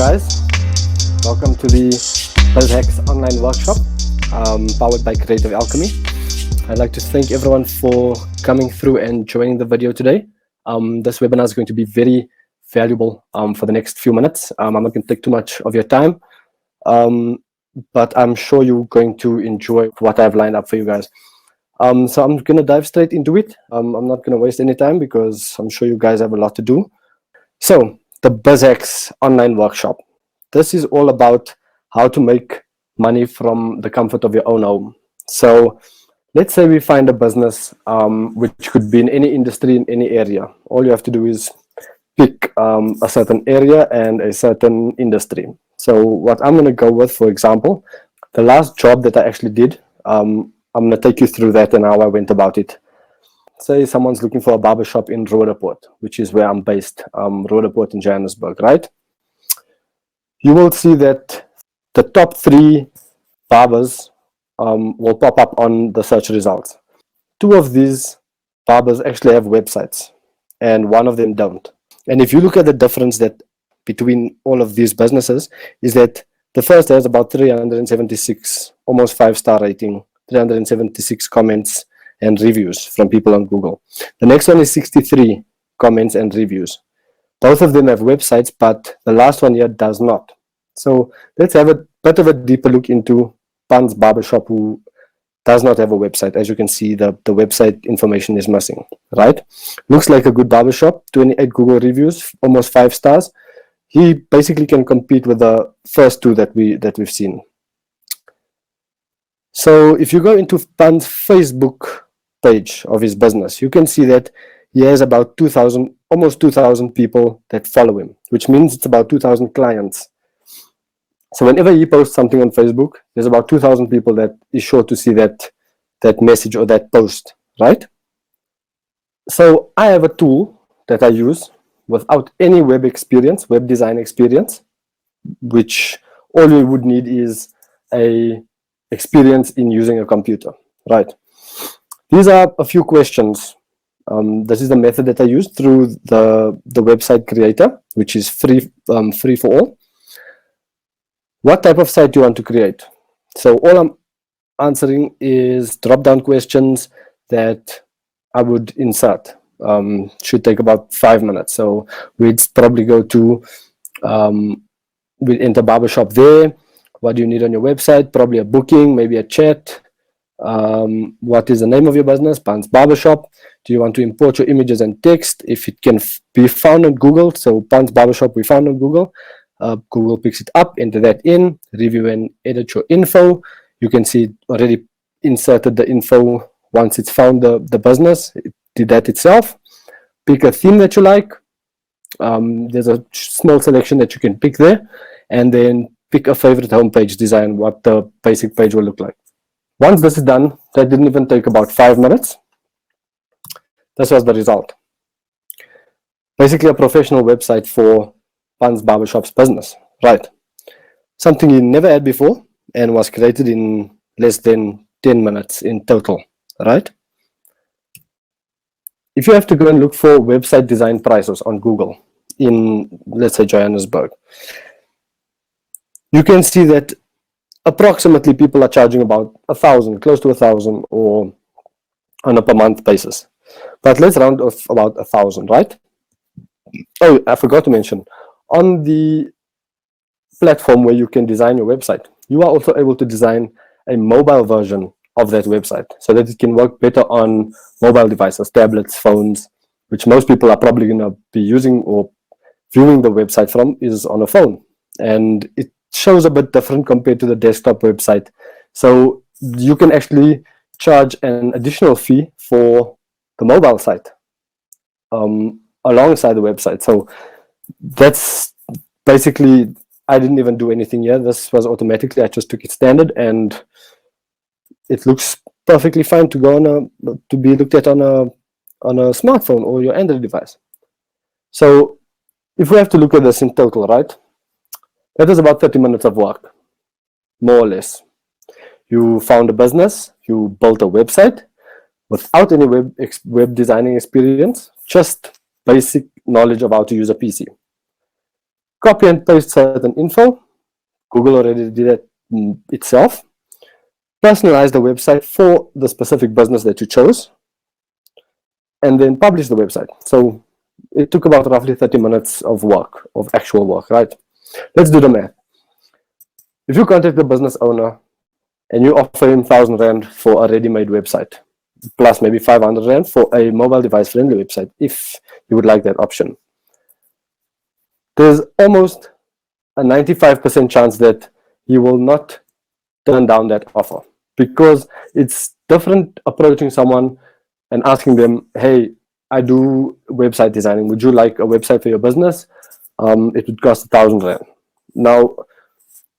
guys, welcome to the BizHacks online workshop powered by Creative Alchemy. I'd like to thank everyone for coming through and joining the video today. This webinar is going to be very valuable for the next few minutes. I'm not going to take too much of your time, but I'm sure you're going to enjoy what I've lined up for you guys. So I'm going to dive straight into it. I'm not going to waste any time because I'm sure you guys have a lot to do. So the BizHacks online workshop. This is all about how to make money from the comfort of your own home. So let's say we find a business which could be in any industry, in any area. All you have to do is pick a certain area and a certain industry. So what I'm going to go with, for example, the last job that I actually did, I'm going to take you through that and how I went about it. Say someone's looking for a barbershop in Roodepoort, which is where I'm based, Roodepoort in Johannesburg, right? You will see that the top 3 barbers will pop up on the search results. 2 of these barbers actually have websites and 1 of them don't. And if you look at the difference that between all of these businesses, is that the first has about 376, almost 5-star rating, 376 comments and reviews from people on Google. The next one is 63 comments and reviews. Both of them have websites, but the last one here does not. So let's have a bit of a deeper look into Pan's Barbershop, who does not have a website. As you can see, the website information is missing, right? Looks like a good barbershop, 28 Google reviews, almost 5 stars. He basically can compete with the first 2 that we've seen. So if you go into Pan's Facebook page of his business, you can see that he has about 2,000, almost 2,000 people that follow him, which means it's about 2,000 clients. So whenever he posts something on Facebook, there's about 2,000 people that is sure to see that message or that post, right? So I have a tool that I use without any web design experience, which all you would need is a experience in using a computer, right? These are a few questions. This is the method that I use through the website creator, which is free for all. What type of site do you want to create? So all I'm answering is drop-down questions that I would insert. Should take about 5 minutes. So we'd probably go to, we'd enter barbershop there. What do you need on your website? Probably a booking, maybe a chat. What is the name of your business? Pan's Barbershop. Do you want to import your images and text? If it can be found on Google, so Pan's Barbershop we found on Google. Google picks it up, enter that in, review and edit your info. You can see it already inserted the info once it's found the business. It did that itself. Pick a theme that you like. There's a small selection that you can pick there, and then pick a favorite homepage design, what the basic page will look like. Once this is done, that didn't even take about 5 minutes. This was the result. Basically a professional website for Pan's Barbershop's business, right? Something he never had before and was created in less than 10 minutes in total, right? If you have to go and look for website design prices on Google in, let's say, Johannesburg, you can see that approximately people are charging about 1,000, close to 1,000, or on a per month basis. But let's round off about 1,000, right? Oh, I forgot to mention, on the platform where you can design your website, you are also able to design a mobile version of that website so that it can work better on mobile devices, tablets, phones, which most people are probably going to be using or viewing the website from is on a phone. And it shows a bit different compared to the desktop website. So you can actually charge an additional fee for the mobile site alongside the website. So that's basically, I didn't even do anything here. This was automatically, I just took it standard, and it looks perfectly fine to go to be looked at on a smartphone or your Android device. So if we have to look at this in total, right? That is about 30 minutes of work, more or less. You found a business, you built a website without any web designing experience, just basic knowledge of how to use a PC. copy and paste certain info. Google already did it itself. Personalize the website for the specific business that you chose, and then publish the website. So it took about roughly 30 minutes of work, of actual work, right? Let's do the math. If you contact the business owner and you offer him 1,000 Rand for a ready-made website, plus maybe 500 Rand for a mobile device-friendly website, if you would like that option, there's almost a 95% chance that he will not turn down that offer, because it's different approaching someone and asking them, hey, I do website designing. Would you like a website for your business? It would cost 1,000 Rand. Now,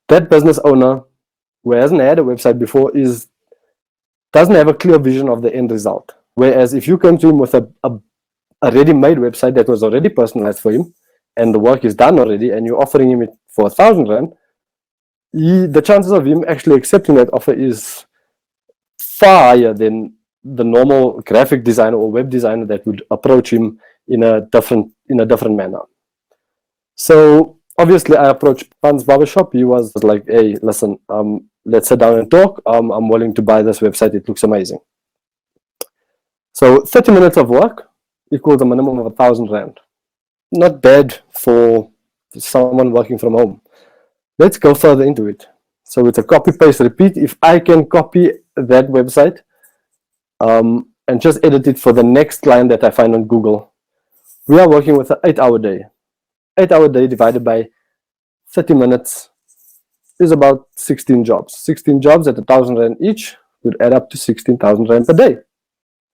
that business owner who hasn't had a website before doesn't have a clear vision of the end result. Whereas if you come to him with a ready-made website that was already personalized for him, and the work is done already, and you're offering him it for 1,000 Rand, the chances of him actually accepting that offer is far higher than the normal graphic designer or web designer that would approach him in a different manner. So obviously I approached Pan's Barbershop. He was like, hey, listen, let's sit down and talk. I'm willing to buy this website. It looks amazing. So 30 minutes of work equals a minimum of 1,000 Rand. Not bad for someone working from home. Let's go further into it. So it's a copy, paste, repeat. If I can copy that website and just edit it for the next client that I find on Google, we are working with an 8-hour day. 8-hour day divided by 30 minutes is about 16 jobs. 16 jobs at 1,000 Rand each would add up to 16,000 Rand per day.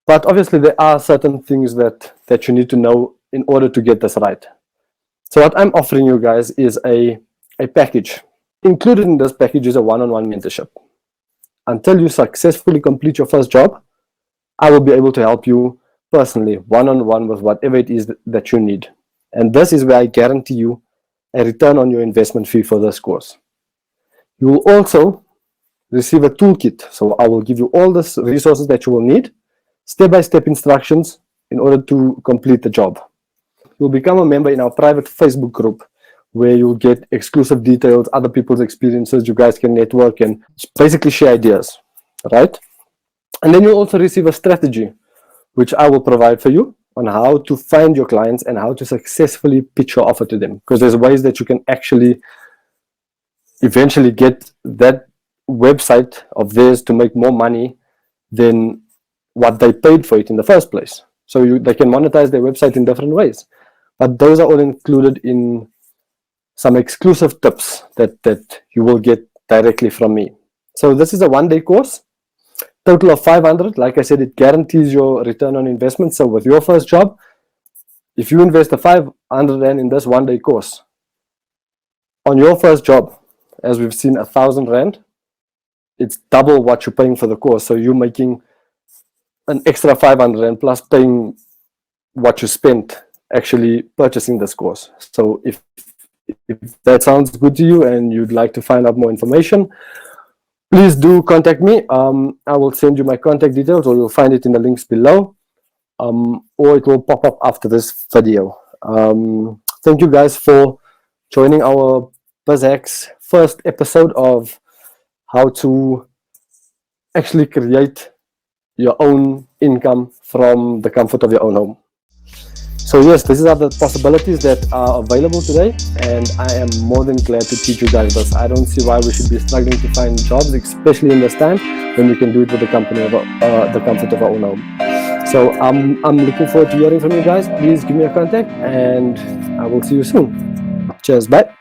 But obviously there are certain things that you need to know in order to get this right. So what I'm offering you guys is a package. Included in this package is a one-on-one mentorship. Until you successfully complete your first job, I will be able to help you personally, one-on-one, with whatever it is that you need. And this is where I guarantee you a return on your investment fee for this course. You will also receive a toolkit. So I will give you all the resources that you will need, step-by-step instructions in order to complete the job. You'll become a member in our private Facebook group, where you'll get exclusive details, other people's experiences. You guys can network and basically share ideas, right? And then you'll also receive a strategy, which I will provide for you on how to find your clients and how to successfully pitch your offer to them. Because there's ways that you can actually eventually get that website of theirs to make more money than what they paid for it in the first place. So they can monetize their website in different ways. But those are all included in some exclusive tips that you will get directly from me. So this is a one-day course, total of 500. Like I said, it guarantees your return on investment. So with your first job, if you invest the 500 Rand in this one-day course, on your first job, as we've seen, 1,000 Rand, it's double what you're paying for the course. So you're making an extra 500 Rand plus paying what you spent actually purchasing this course. So if that sounds good to you and you'd like to find out more information, please do contact me. I will send you my contact details, or you'll find it in the links below, or it will pop up after this video. Thank you guys for joining our BizHacks first episode of how to actually create your own income from the comfort of your own home. So yes, these are the possibilities that are available today, and I am more than glad to teach you guys this. I don't see why we should be struggling to find jobs, especially in this time, when we can do it with the comfort of our own home. So I'm looking forward to hearing from you guys. Please give me a contact, and I will see you soon. Cheers, bye.